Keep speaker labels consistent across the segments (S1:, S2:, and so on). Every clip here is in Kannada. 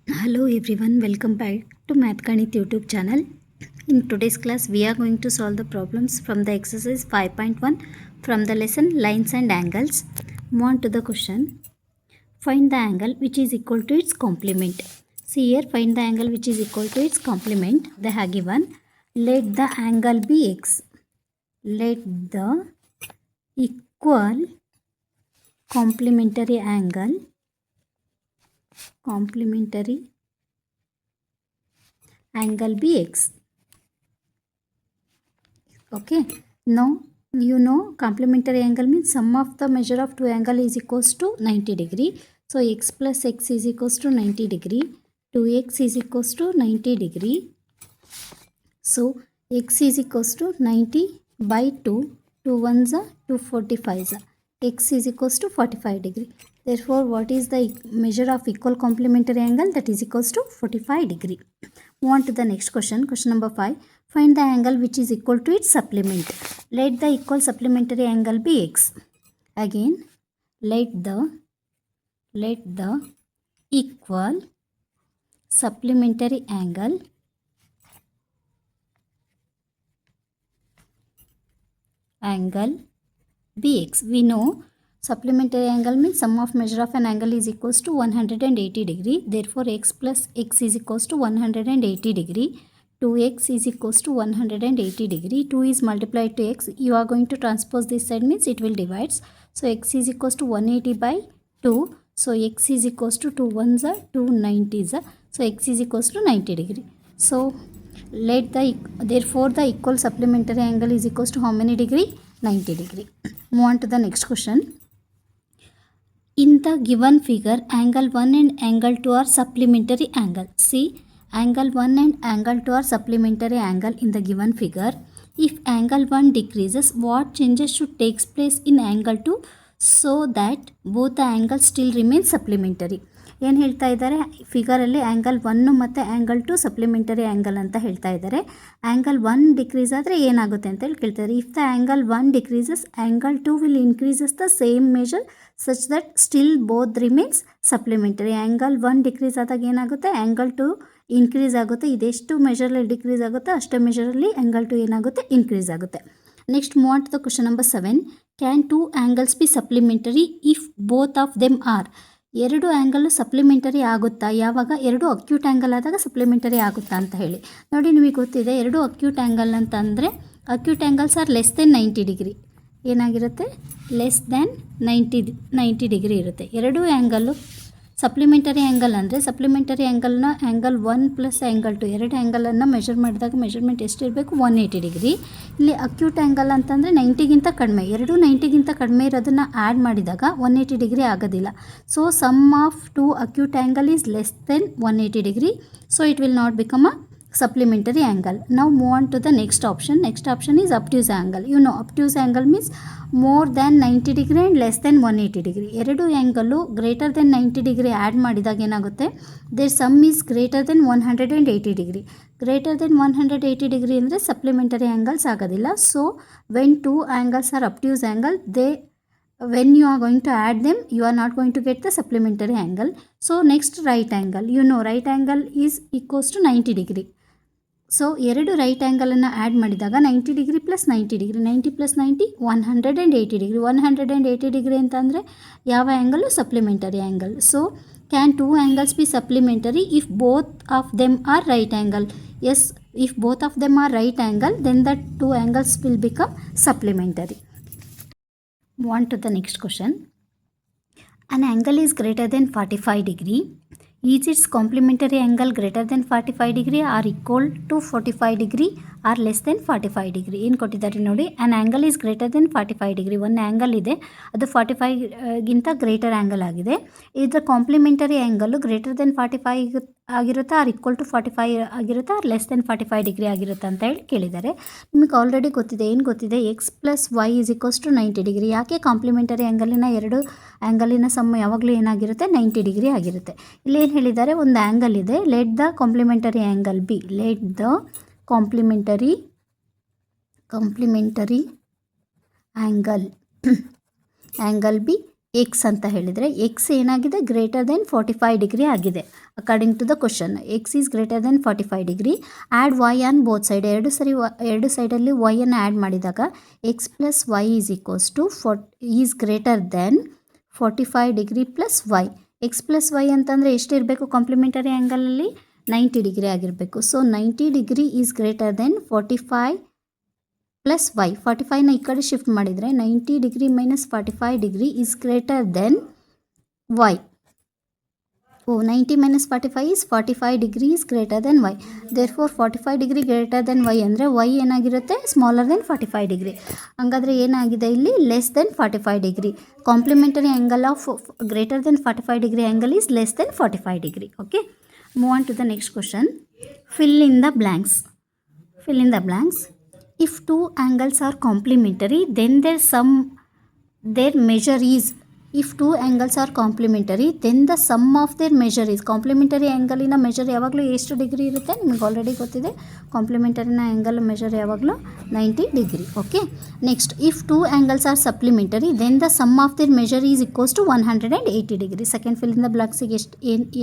S1: Hello everyone, welcome back to Math Ganit YouTube channel. In today's class, we are going to solve the problems from the exercise 5.1 from the lesson Lines and Angles. Move on to the question. Find the angle which is equal to its complement. See here, find the angle which is equal to its complement. They have given, let the angle be x. Let the equal complementary angle be x. Okay, now you know complementary angle means sum of the measure of two angle is equals to 90 degree. So x plus x is equals to 90 degree. 2x is equals to 90 degree. So x is equals to 90 by 2. 2 ones are 245. X is equals to 45 degree. Therefore, what is the measure of equal complementary angle? That is equals to 45 degree. Move on to the next question. Question number 5. Find the angle which is equal to its supplement. Let the equal supplementary angle be x. Again, let the equal supplementary angle be x. We know supplementary angle means sum of measure of an angle is equals to 180 degree. Therefore, x plus x is equals to 180 degree. 2x is equals to 180 degree. 2 is multiplied to x. You are going to transpose this side means it will divide. So, x is equals to 180 by 2. So, x is equals to 2 ones are 2 90s. So, x is equals to 90 degree. So, therefore the equal supplementary angle is equals to how many degree? 90 degree. Move on to the next question. In the given figure, angle 1 and angle 2 are supplementary angle. See, angle 1 and angle 2 are supplementary angle in the given figure. If angle 1 decreases, what changes should take place in angle 2 so that both the angles still remain supplementary? ಏನು ಹೇಳ್ತಾ ಇದ್ದಾರೆ, ಫಿಗರಲ್ಲಿ ಆ್ಯಂಗಲ್ 1 ಮತ್ತು ಆ್ಯಂಗಲ್ 2 ಸಪ್ಲಿಮೆಂಟರಿ ಆ್ಯಂಗಲ್ ಅಂತ ಹೇಳ್ತಾ ಇದ್ದಾರೆ. ಆ್ಯಂಗಲ್ 1 ಡಿಕ್ರೀಸ್ ಆದರೆ ಏನಾಗುತ್ತೆ ಅಂತೇಳಿ ಕೇಳ್ತಾರೆ. If the angle 1 decreases, angle 2 will increases the same measure such that still both remains supplementary. Angle 1 decrease ಆದಾಗ ಏನಾಗುತ್ತೆ, ಆ್ಯಂಗಲ್ 2 ಇನ್ಕ್ರೀಸ್ ಆಗುತ್ತೆ. ಇದೆಷ್ಟು ಮೆಜರಲ್ಲಿ ಡಿಕ್ರೀಸ್ ಆಗುತ್ತೆ ಅಷ್ಟೇ ಮೆಜರಲ್ಲಿ ಆ್ಯಂಗಲ್ 2 ಏನಾಗುತ್ತೆ, ಇನ್ಕ್ರೀಸ್ ಆಗುತ್ತೆ. Next move on to the question number 7. Can 2 angles be supplementary if both of them are? ಎರಡು ಆ್ಯಂಗಲ್ ಸಪ್ಲಿಮೆಂಟರಿ ಆಗುತ್ತಾ? ಯಾವಾಗ? ಎರಡು ಅಕ್ಯೂಟ್ ಆ್ಯಂಗಲ್ ಆದಾಗ ಸಪ್ಲಿಮೆಂಟರಿ ಆಗುತ್ತಾ ಅಂತ ಹೇಳಿ ನೋಡಿ. ನಿಮಗೆ ಗೊತ್ತಿದೆ, ಎರಡು ಅಕ್ಯೂಟ್ ಆ್ಯಂಗಲ್ ಅಂತಂದರೆ acute angles are less then 90 degree. ಏನಾಗಿರುತ್ತೆ? ಲೆಸ್ ದ್ಯಾನ್ 90 ಡಿಗ್ರಿ ಇರುತ್ತೆ. ಎರಡೂ ಆ್ಯಂಗಲ್ಲು ಸಪ್ಲಿಮೆಂಟರಿ ಆ್ಯಂಗಲ್ ಅಂದರೆ ಸಪ್ಲಿಮೆಂಟರಿ ಆ್ಯಂಗಲ್ನ ಆ್ಯಂಗಲ್ 1 ಪ್ಲಸ್ ಆ್ಯಂಗಲ್ 2 ಎರಡು ಆ್ಯಂಗಲನ್ನು ಮೆಷರ್ ಮಾಡಿದಾಗ ಮೆಷರ್ಮೆಂಟ್ ಎಷ್ಟಿರಬೇಕು? 180 ಡಿಗ್ರಿ. ಇಲ್ಲಿ ಅಕ್ಯೂಟ್ ಆ್ಯಂಗಲ್ ಅಂತಂದರೆ 90ಗಿಂತ ಕಡಿಮೆ. ಎರಡು 90ಗಿಂತ ಕಡಿಮೆ ಇರೋದನ್ನು ಆ್ಯಡ್ ಮಾಡಿದಾಗ 180 ಡಿಗ್ರಿ ಆಗೋದಿಲ್ಲ. So sum of two acute angle is less than 180 degree. So it will not become a supplementary angle. Now move on to the next option. Next option is obtuse angle. You know, obtuse angle means more than 90 degree and less than 180 degree. ಎರಡು angle greater than 90 degree add ಮಾಡಿದಾಗ ಏನಾಗುತ್ತೆ, there sum is greater than 180 degree. Greater than 180 degree ಅಂದರೆ ಸಪ್ಲಿಮೆಂಟರಿ ಆ್ಯಂಗಲ್ಸ್ ಆಗೋದಿಲ್ಲ. So when two angles are obtuse angle, when you are going to add them, you are not going to get the supplementary angle. So next right angle. You know, right angle is equals to 90 degree. So ಎರಡು ರೈಟ್ ಆ್ಯಂಗಲನ್ನು ಆ್ಯಡ್ ಮಾಡಿದಾಗ 90 degree plus 90 degree, 90 plus 90 180 degree. 180 degree ಅಂತಂದರೆ ಯಾವ angle? Supplementary angle. So can two angles be supplementary if both of them are right angle? Yes, if both of them are right angle, then that two angles will become supplementary. Move on to the next question. An angle is greater than 45 degree. Is its complementary angle greater than 45 degree or equal to 45 degree or less than 45 degree? ಏನು ಕೊಟ್ಟಿದ್ದಾರೆ ನೋಡಿ. An angle is greater than 45 degree. ಒಂದು ಆ್ಯಂಗಲ್ ಇದೆ, ಅದು 45ಗಿಂತ ಗ್ರೇಟರ್ ಆ್ಯಂಗಲ್ ಆಗಿದೆ. ಇದರ ಕಾಂಪ್ಲಿಮೆಂಟರಿ ಆ್ಯಂಗಲ್ಲು ಗ್ರೇಟರ್ ದೆನ್ 45 ಆಗಿರುತ್ತಾ ಆರ್ ಈಕ್ವಲ್ ಟು 45 ಆಗಿರುತ್ತಾ ಆರ್ ಲೆಸ್ ದೆನ್ 45 ಡಿಗ್ರಿ ಆಗಿರುತ್ತೆ ಅಂತ ಹೇಳಿ ಕೇಳಿದ್ದಾರೆ. ನಿಮಗೆ ಆಲ್ರೆಡಿ ಗೊತ್ತಿದೆ, ಏನು ಗೊತ್ತಿದೆ? X plus y is equals to 90 degree. ಯಾಕೆ? ಕಾಂಪ್ಲಿಮೆಂಟರಿ ಆ್ಯಂಗಲಿನ ಎರಡು ಆ್ಯಂಗಲಿನ ಸಮ ಯಾವಾಗಲೂ ಏನಾಗಿರುತ್ತೆ? 90 ಡಿಗ್ರಿ ಆಗಿರುತ್ತೆ. ಇಲ್ಲೇನು ಹೇಳಿದ್ದಾರೆ? ಒಂದು ಆ್ಯಂಗಲ್ ಇದೆ, let the complementary angle be. Let the complementary angle be x ಅಂತ ಹೇಳಿದರೆ ಎಕ್ಸ್ ಏನಾಗಿದೆ ಗ್ರೇಟರ್ ದೆನ್ 45 ಡಿಗ್ರಿ ಆಗಿದೆ according to the question. X is greater than 45 degree. Add y on both side, ಎರಡು ಸೈಡಲ್ಲಿ ವೈಯನ್ನು ಆ್ಯಡ್ ಮಾಡಿದಾಗ x plus y is equals to is greater than 45 degree plus y. X plus y ಅಂತಂದರೆ ಎಷ್ಟಿರಬೇಕು ಕಾಂಪ್ಲಿಮೆಂಟರಿ ಆ್ಯಂಗಲಲ್ಲಿ 90 ಡಿಗ್ರಿ ಆಗಿರಬೇಕು. So 90 degree is greater than 45 plus y. 45ನ ಈ ಕಡೆ ಶಿಫ್ಟ್ ಮಾಡಿದರೆ 90 degree minus 45 degree is greater than y. 90 minus 45 is 45 degree is greater than y. Therefore 45 degree greater than y ಅಂದರೆ y ಏನಾಗಿರುತ್ತೆ ಸ್ಮಾಲರ್ ದೆನ್ 45 ಡಿಗ್ರಿ. ಹಂಗಾದರೆ ಏನಾಗಿದೆ ಇಲ್ಲಿ less than 45 degree. Complementary angle of greater than 45 degree angle is less than 45 degree. Okay, move on to the next question. Fill in the blanks. If two angles are complementary, then their measure is. If two angles are complementary, then the sum of their measure is. Complementary ಆ್ಯಂಗಲಿನ ಮೆಜರ್ ಯಾವಾಗಲೂ ಎಷ್ಟು ಡಿಗ್ರಿ ಇರುತ್ತೆ ನಿಮಗೆ ಆಲ್ರೆಡಿ ಗೊತ್ತಿದೆ. ಕಾಂಪ್ಲಿಮೆಂಟರಿನ ಆ್ಯಂಗಲ್ ಮೆಜರ್ ಯಾವಾಗಲೂ 90 degree. Okay, next if two angles are supplementary then the sum of their measure is equals to 180 degree. Second fill in the ಬ್ಲಾಕ್ಸಿಗೆ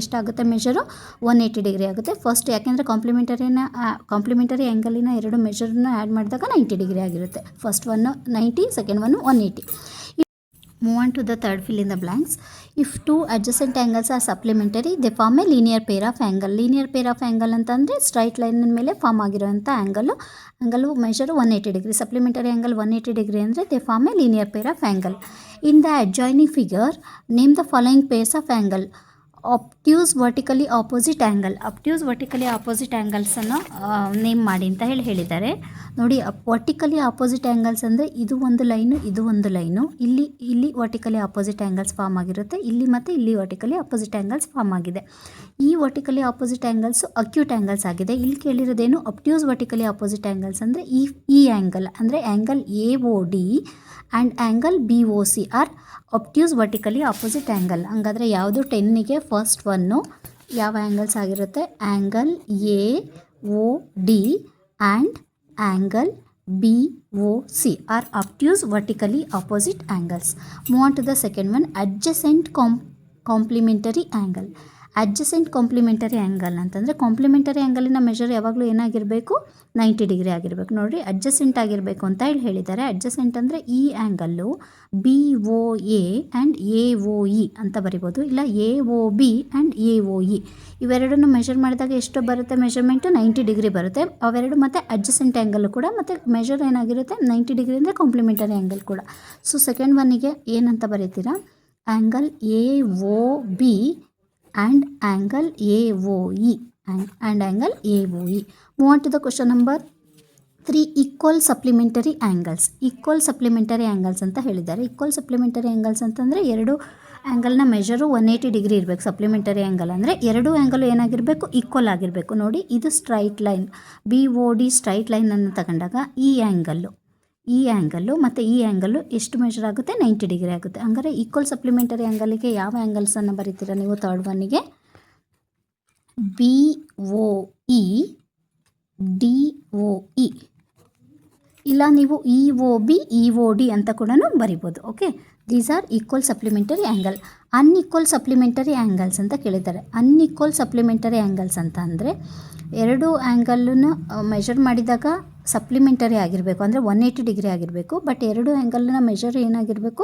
S1: ಎಷ್ಟಾಗುತ್ತೆ ಮೆಜರು 180 ಡಿಗ್ರಿ ಆಗುತ್ತೆ. ಫಸ್ಟ್ ಯಾಕೆಂದರೆ ಕಾಂಪ್ಲಿಮೆಂಟರಿ ಆ್ಯಂಗಲಿನ ಎರಡು ಮೆಜರ್ನ ಆ್ಯಡ್ ಮಾಡಿದಾಗ 90 ಡಿಗ್ರಿ ಆಗಿರುತ್ತೆ. First one 90, second one 180. Move on to the third fill in the blanks. If two adjacent angles are supplementary, they form a linear pair of angle. Linear pair of angle ಅಂತಂದರೆ ಸ್ಟ್ರೈಟ್ ಲೈನ್ ಮೇಲೆ ಫಾರ್ಮ್ ಆಗಿರುವಂಥ angle measure 180 degree. Supplementary angle 180 degree ಅಂದರೆ they form a linear pair of angle. In the adjoining figure, name the following pairs of angle. obtuse vertically opposite angle. obtuse vertically opposite angles-ಅನ್ನು ನೇಮ್ ಮಾಡಿ ಅಂತ ಹೇಳಿದ್ದಾರೆ. ನೋಡಿ, ವರ್ಟಿಕಲಿ ಆಪೋಸಿಟ್ ಆ್ಯಂಗಲ್ಸ್ ಅಂದರೆ ಇದು ಒಂದು ಲೈನು, ಇದು ಒಂದು ಲೈನು. ಇಲ್ಲಿ ವರ್ಟಿಕಲಿ ಆಪೋಸಿಟ್ ಆ್ಯಂಗಲ್ಸ್ ಫಾರ್ಮ್ ಆಗಿರುತ್ತೆ, ಇಲ್ಲಿ ಮತ್ತು ಇಲ್ಲಿ ವರ್ಟಿಕಲಿ ಆಪೋಸಿಟ್ ಆ್ಯಂಗಲ್ಸ್ ಫಾರ್ಮ್ ಆಗಿದೆ. ಈ vertically opposite angles acute angles ಆಗಿದೆ. ಇಲ್ಲಿ ಕೇಳಿರೋದೇನು ಅಬ್ಟ್ಯೂಸ್ ವರ್ಟಿಕಲಿ ಆಪೋಸಿಟ್ ಆ್ಯಂಗಲ್ಸ್ ಅಂದರೆ ಈ ಆ್ಯಂಗಲ್ ಅಂದರೆ angle AOD and angle BOC are obtuse vertically opposite angle. ಹಂಗಾದರೆ ಯಾವುದು 10ಗೆ ಫಸ್ಟ್ ಒನ್ನು ಯಾವ ಆ್ಯಂಗಲ್ಸ್ ಆಗಿರುತ್ತೆ angle AOD and angle BOC are obtuse vertically opposite angles. Move on to the second one, adjacent complementary angle. Adjacent complementary angle ಅಂತಂದರೆ ಕಾಂಪ್ಲಿಮೆಂಟರಿ ಆ್ಯಂಗಲಿನ ಮೆಜರ್ ಯಾವಾಗಲೂ ಏನಾಗಿರಬೇಕು 90 ಡಿಗ್ರಿ ಆಗಿರಬೇಕು. ನೋಡಿರಿ, ಅಡ್ಜಸೆಂಟ್ ಆಗಿರಬೇಕು ಅಂತ ಹೇಳಿದ್ದಾರೆ. ಅಡ್ಜಸೆಂಟ್ ಅಂದರೆ ಈ ಆ್ಯಂಗಲ್ಲು BOA ಆ್ಯಂಡ್ AOE ಅಂತ ಬರಿಬೋದು, ಇಲ್ಲ AOB ಆ್ಯಂಡ್ AOE. ಇವೆರಡನ್ನು ಮೆಷರ್ ಮಾಡಿದಾಗ ಎಷ್ಟು ಬರುತ್ತೆ ಮೆಷರ್ಮೆಂಟು 90 ಡಿಗ್ರಿ ಬರುತ್ತೆ. ಅವೆರಡು ಮತ್ತು ಅಡ್ಜಸೆಂಟ್ ಆ್ಯಂಗಲ್ ಕೂಡ ಮತ್ತು ಮೆಷರ್ ಏನಾಗಿರುತ್ತೆ 90 ಡಿಗ್ರಿ ಅಂದರೆ ಕಾಂಪ್ಲಿಮೆಂಟರಿ ಆ್ಯಂಗಲ್ ಕೂಡ. ಸೊ ಸೆಕೆಂಡ್ ಒನ್ನಿಗೆ ಏನಂತ ಬರೀತೀರಾ angle AOB and angle AOE and angle AOE. Move on to the question number 3, equal supplementary angles. equal supplementary angles ಅಂತ ಹೇಳಿದ್ದಾರೆ. equal supplementary angles ಅಂತಂದರೆ ಎರಡು ಆ್ಯಂಗಲ್ನ ಮೆಜರು 180 ಡಿಗ್ರಿ ಇರಬೇಕು. ಸಪ್ಲಿಮೆಂಟರಿ ಆ್ಯಂಗಲ್ ಅಂದರೆ ಎರಡು ಆ್ಯಂಗಲು ಏನಾಗಿರಬೇಕು ಈಕ್ವಲ್ ಆಗಿರಬೇಕು. ನೋಡಿ, ಇದು ಸ್ಟ್ರೈಟ್ ಲೈನ್ BOD ಸ್ಟ್ರೈಟ್ ಲೈನನ್ನು ತಗೊಂಡಾಗ ಈ ಆ್ಯಂಗಲ್ಲು ಮತ್ತು ಈ ಆ್ಯಂಗಲ್ಲು ಎಷ್ಟು ಮೆಜರ್ ಆಗುತ್ತೆ 90 ಡಿಗ್ರಿ ಆಗುತ್ತೆ. ಹಂಗಾರೆ ಈಕ್ವಲ್ ಸಪ್ಲಿಮೆಂಟರಿ ಆ್ಯಂಗಲಿಗೆ ಯಾವ ಆ್ಯಂಗಲ್ಸನ್ನು ಬರೀತೀರಾ ನೀವು ಥರ್ಡ್ ಒನ್ನಿಗೆ BOE DOE, ಇಲ್ಲ ನೀವು EOB EOD ಅಂತ ಕೂಡ ಬರಿಬೋದು. Okay, these are equal supplementary angle. Unequal supplementary angles ಅಂತ ಕೇಳಿದ್ದಾರೆ. ಅನ್ಈಕ್ವಲ್ ಸಪ್ಲಿಮೆಂಟರಿ ಆ್ಯಂಗಲ್ಸ್ ಅಂತ ಅಂದರೆ ಎರಡು ಆ್ಯಂಗಲನ್ನು ಮೆಷರ್ ಮಾಡಿದಾಗ ಸಪ್ಲಿಮೆಂಟರಿ ಆಗಿರಬೇಕು, ಅಂದರೆ 180 ಡಿಗ್ರಿ ಆಗಿರಬೇಕು. ಬಟ್ ಎರಡು ಆ್ಯಂಗಲ್ನ ಮೆಷರ್ ಏನಾಗಿರಬೇಕು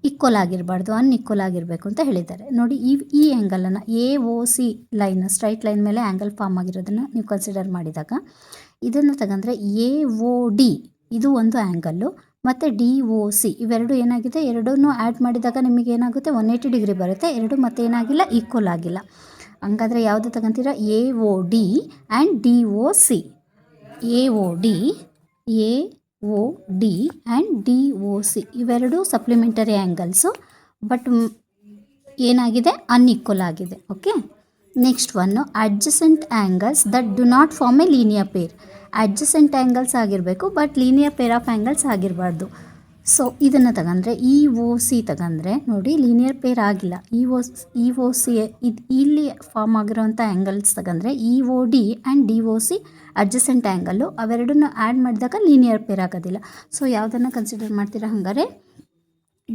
S1: ಈಕ್ವಲ್ ಆಗಿರಬಾರ್ದು, ಅನ್ಈಕ್ವಲ್ ಆಗಿರಬೇಕು ಅಂತ ಹೇಳಿದ್ದಾರೆ. ನೋಡಿ, ಈ ಆ್ಯಂಗಲನ್ನು AOC ಲೈನ್ ಸ್ಟ್ರೈಟ್ ಲೈನ್ ಮೇಲೆ ಆ್ಯಂಗಲ್ ಫಾರ್ಮ್ ಆಗಿರೋದನ್ನು ನೀವು ಕನ್ಸಿಡರ್ ಮಾಡಿದಾಗ ಇದನ್ನು ತಗೊಂಡ್ರೆ AOD ಇದು ಒಂದು ಆ್ಯಂಗಲ್ಲು ಮತ್ತು DOC ಇವೆರಡು ಏನಾಗಿದೆ ಎರಡನ್ನೂ ಆ್ಯಡ್ ಮಾಡಿದಾಗ ನಿಮಗೆ ಏನಾಗುತ್ತೆ 180 ಡಿಗ್ರಿ ಬರುತ್ತೆ. ಎರಡು ಮತ್ತೆ ಏನಾಗಿಲ್ಲ ಈಕ್ವಲ್ ಆಗಿಲ್ಲ. ಹಂಗಾದರೆ ಯಾವುದು ತಗೊಂತೀರಾ AOD and DOC. AOD and DOC ಇವೆರಡು ಸಪ್ಲಿಮೆಂಟರಿ ಆ್ಯಂಗಲ್ಸು, ಬಟ್ ಏನಾಗಿದೆ ಅನ್ಈಕ್ವಲ್ ಆಗಿದೆ. Okay, next one adjacent angles that do not form a linear pair. Adjacent angles ಆಗಿರಬೇಕು, but linear pair of angles ಆಗಿರಬಾರ್ದು. ಸೊ ಇದನ್ನು ತಗೊಂಡ್ರೆ EOC ತಗೊಂಡ್ರೆ ನೋಡಿ ಲೀನಿಯರ್ ಪೇರ್ ಆಗಿಲ್ಲ. EOC ಇಲ್ಲಿ ಫಾರ್ಮ್ ಆಗಿರೋವಂಥ ಆ್ಯಂಗಲ್ಸ್ ತಗೊಂಡ್ರೆ EOD and DOC adjacent angle, ಅವೆರಡನ್ನು ಆ್ಯಡ್ ಮಾಡಿದಾಗ ಲೀನಿಯರ್ ಪೇರ್ ಆಗೋದಿಲ್ಲ. ಸೊ ಯಾವುದನ್ನು ಕನ್ಸಿಡರ್ ಮಾಡ್ತೀರಾ ಹಂಗಾರೆ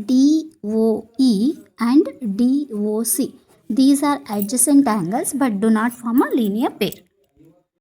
S1: DOE and DOC. These are adjacent angles but do not form a linear pair.